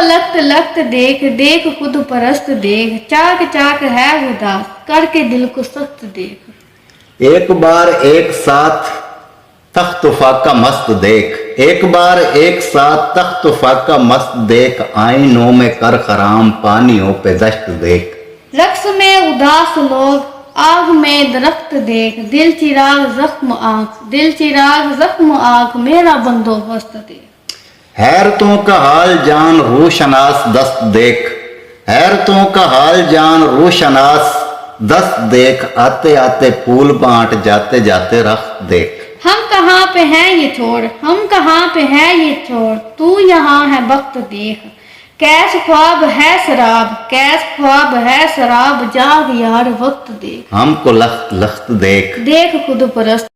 लख्त लख्त देख देख खुद परस्त देख, चाक चाक है उदास करके दिल को सख्त देख। एक बार एक साथ तख्त फाका मस्त देख, एक बार एक साथ तख्त फाका मस्त देख, आईनों में कर खराम पानियों पे दश्त देख। रक्स में उदास लोग आग में दरख्त देख, दिल चिराग जख्म आंख, दिल चिराग जख्म आंख, मेरा बंदोबस्त देख। हैरतों का हाल जान रूशनास दस्त देख, हैरतों का हाल जान रूशनास दस्त देख, आते आते फूल बांट जाते जाते रख्त देख। हम कहाँ पे हैं ये छोड़, हम कहाँ पे हैं ये छोड़, तू यहाँ है वक्त देख। कैस ख्वाब है शराब, कैस ख्वाब है शराब, जाग यार वक्त देख। हमको लख्त लख्त देख, देख खुद परस्त